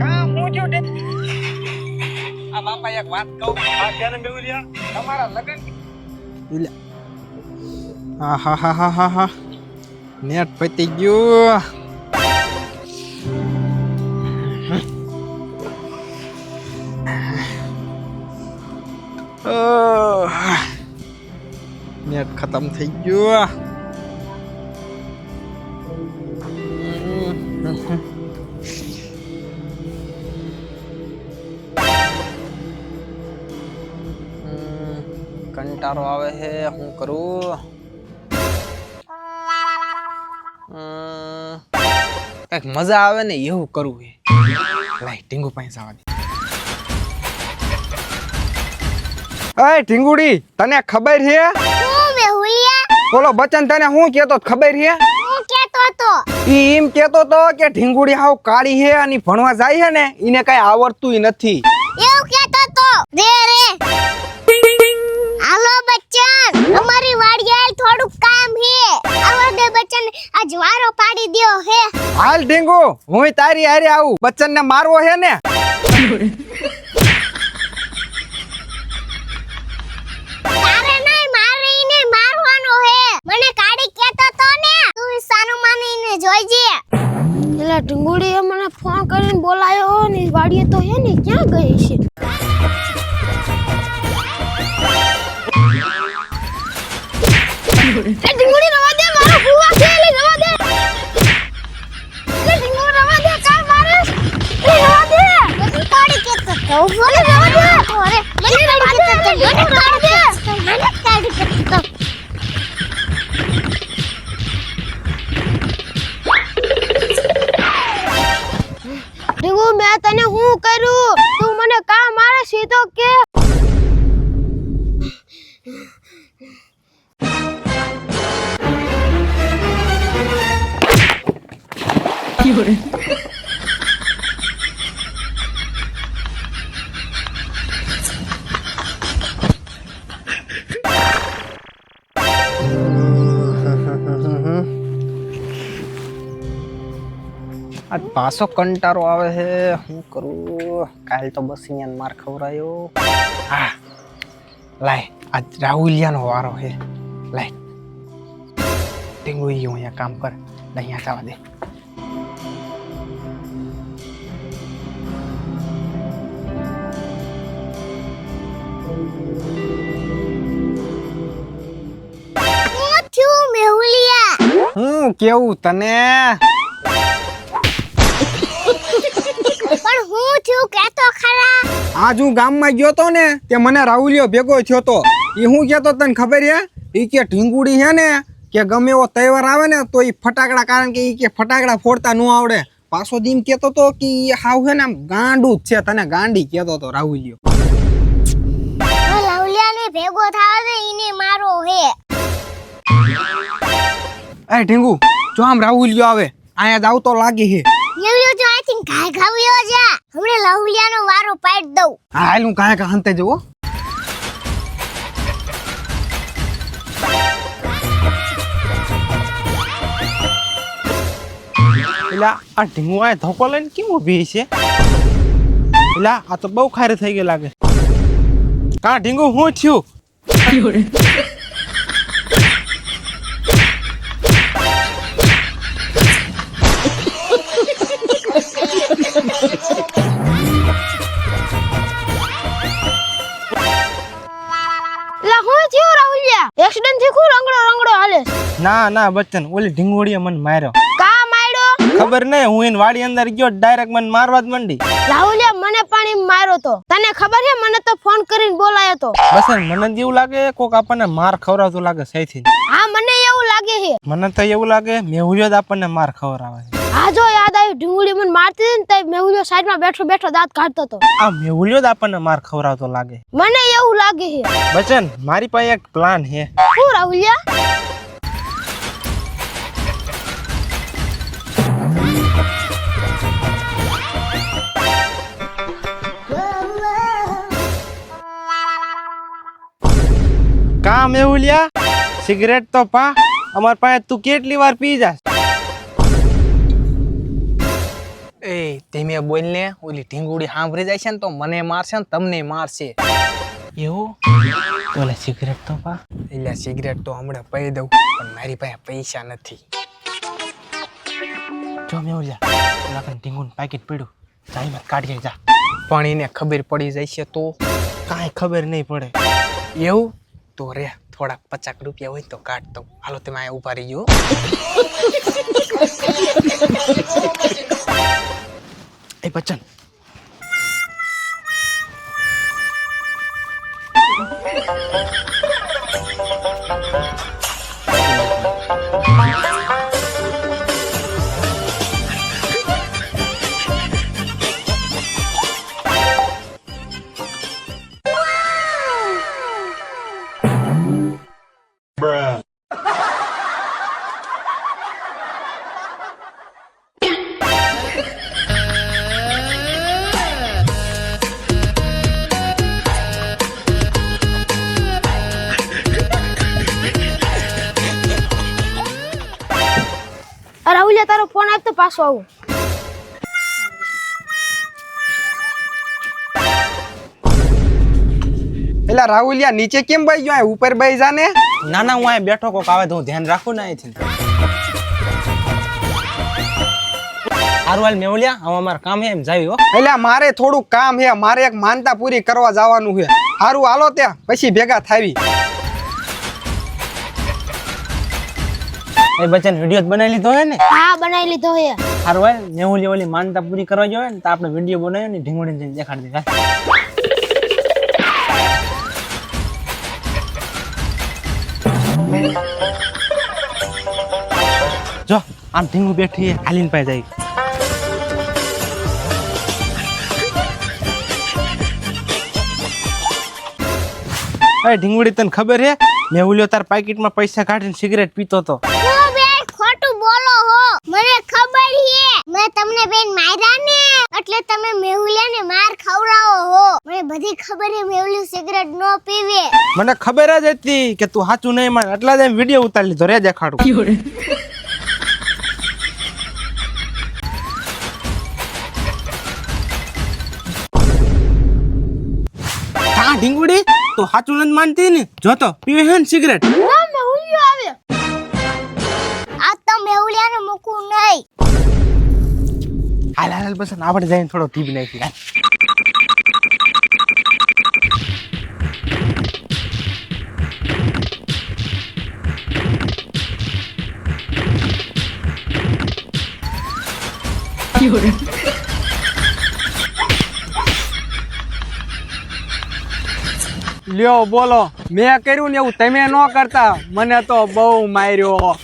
કા હું જો આ બાપા એક વાત કહું આ કેને મેહુલિયા તમારા લગન હા હા હા હા હા હા નેટ પતી ગયું નેટ ખતમ થઈ ગયું કંટાળો આવે છે હું કરું કઈક મજા આવે ને એવું કરવું છે લાઈ ઢીંગુ પાસે આવવા દે એ ઢીંગુડી તને ખબર છે હું મેહુલિયા બોલો બચન તને હું કેતો ખબર છે હું કેતો તો ઈ એમ કેતો તો કે ઢીંગુડી હાવ કાળી છે અને ભણવા જાય છે ને ઈને કઈ આવડતું નથી એવું કેતો તો રે હાલો બચ્ચન અમારી વાડીએ થોડું કામ હે આવો દે બચ્ચન આજ વારો પાડી દ્યો હે હાલ ઢીંગુ હું તારી હારે આવું બચ્ચન ને મારવો છે ને તારે નહીં મારે ઈને મારવાનો હે મને કાડી કેતો તો ને તું સાનું માનીને જોઈજે એલા ઢંગુડીએ મને ફોન કરીને બોલાયો ને વાડીએ તો હે ને ક્યાં ગઈ છે એ ઢંગુડી રવા દે મારો ફુવા છે લે રવા દે એ ઢંગુડી રવા દે કા મારે એ રવા દે મને કાડી કેતો તો બોલે રવા દે અરે મને કાડી કેતો તો મને કાડી કેતો તો ઢંગુ મેં તને હું કર્યું તું મને કા મારે સીધો કે આજ પાછો કંટાળો આવે છે હું કરું કાલ તો બસ અહીંયા માર ખવરાયો હા લાય આજ રાહુલિયાનો વારો છે લાય ઢીંગુ ઈ અહીંયા કામ કર અહીંયા જવા દે હું થયું મેહુલિયા હું કેવું તને પણ હું થયું કેતો ખરા આજ હું ગામમાં ગયો તો ને તે મને રાહુલિયો ભેગો થયો તો એ હું કહેતો તને ખબર છે એ કે ઢીંગુડી છે ને કે ગમે એવો તહેવાર આવે ને તો એ ફટાકડા કારણ કે એ કે ફટાકડા ફોડતા ન આવડે પાછો દીમ કહેતો તો કે ઈ હાવ છે ને આમ ગાંડું જ છે તને ગાંડી કહેતો તો રાહુલિયો લાવલિયાને ભેગો થાવ દે ઈને મારો હે એ ઢીંગુ જો આમ રાહુલિયો આવે આયા જ આવતો લાગે છે મેહુલિયો જો આઈ થિંક ઘાય ખાવ્યો જા હમણે લાવલિયાનો વારો પાડ દઉં હા હાલ હું કાંઈ હંતે જવો એલા આ ઢીંગુ આ ધોકો લઈને કેમ ઊભી છે એલા આ તો બહુ ખારી થઈ ગઈ લાગે કા ઢીંગુ હું થયું એલા હું થયું રાહુલિયા એક્સિડન્ટ થી હું રંગડો હાલે ના ના બચ્ચન ઓલી ઢીંગુડીએ મને માર્યો કા માર્યો ખબર નહીં હું એને વાડી અંદર ગયો ડાયરેક્ટ મને મારવા જ મંડી રાહુલિયા મને પણ એમ માર્યો તો તને ખબર છે મને તો ફોન કરીને બોલાયો તો બસ મને જ એવું લાગે કોક આપણને માર ખવડાવતો લાગે સહીથી હા મને એવું લાગે છે મને તો એવું લાગે મેહુલિયો જ આપણને માર ખવડાવે છે હા જો યાદ આવ્યું ઢીંગુડી મને મારતી હતી ને તે મેહુલિયો સાઈડમાં બેઠો બેઠો દાંત કાઢતો હતો આ મેહુલિયો જ આપણને માર ખવડાવતો લાગે મને એવું લાગે છે બચ્ચન મારી પાસે એક પ્લાન છે હું રાહુલિયા કા મેહુલિયા સિગરેટ તો પા અમાર પાસે તું કેટલી વાર પી જાસ એ ધીમે બોલ ને, ઓલી ઢીંગુડી સાંભળી જાય છે ને તો મને મારશે ને તમને મારશે. એવું ઓલે સિગરેટ તો પા. એટલે સિગરેટ તો હમણાં પી દઉં, પણ મારી પાસે પૈસા નથી. જો મેવલિયા ઓલા કન ઢીંગુનું પાકીટ પડ્યું, જાય મત કાઢી જા. પણ એને ખબર પડી જાય છે તો કાંઈ ખબર નહીં પડે. એવું તો રે, થોડાક 50 રૂપિયા હોય તો કાઢ દઉં. હાલો તમે અહીંયા ઉભા રહી ગયો. એ બચ્ચન રાહુલિયા તારો ફોન આપ તો પાછો આવું. એટલે રાહુલિયા નીચે કેમ બેસી ગયો? ઉપર બેસી જા ને. ના ના, હું અહીંયા બેઠો કોક આવે તો હું ધ્યાન રાખું ને અહીંથી. હારું હાલ મેવલિયા, હવે અમારે કામ હે એમ જાવી હો. એટલે મારે થોડુંક કામ છે, મારે એક માનતા પૂરી કરવા જવાનું છે. સારું હાલો ત્યાં પછી ભેગા થાવી. એ બચ્ચન વિડીયો બનાવી લીધો હે ને? હા બનાવી લીધો હે. હારું હાલ, મેવલિયા ઓલી માનતા પૂરી કરવા જોઈએ ને તો આપણે વિડીયો બનાવ્યો ને ઢીંગોડીને જઈને દેખાડી દે. જો આમ ઢીંગું બેઠી હે, હાલીને પાઈ જાય. એ ઢીંગુડી તને ખબર હે મેહુલિયો તાર પાકીટમાં પૈસા કાઢીને સિગરેટ પીતો તો? તું બે ખોટું બોલો હો. મને ખબર છે, મેં તમને બેન માર્યા ને એટલે તમે મેહુલિયાને માર ખવડાવો હો. મને બધી ખબર છે મેહુલિયો સિગરેટ નો પીવે. મને ખબર જ હતી કે તું સાચું નહીં માન, એટલા જ એમ વિડીયો ઉતારી લીધો. રે દેખાડું. હા ઢીંગુડી, તું સાચું નથી માનતી ને? જો તો પીવે હે ને સિગરેટ. ના મેહુલિયો આવે. આ તો મેહુલિયાને મૂકવું નહીં. હાલ હાલ બસ આપણે જઈને થોડો ટીપ નાખી. હાલ. લ્યો બોલો, મેં કર્યું ને એવું તમે ન કરતા. મને તો બહુ માર્યો.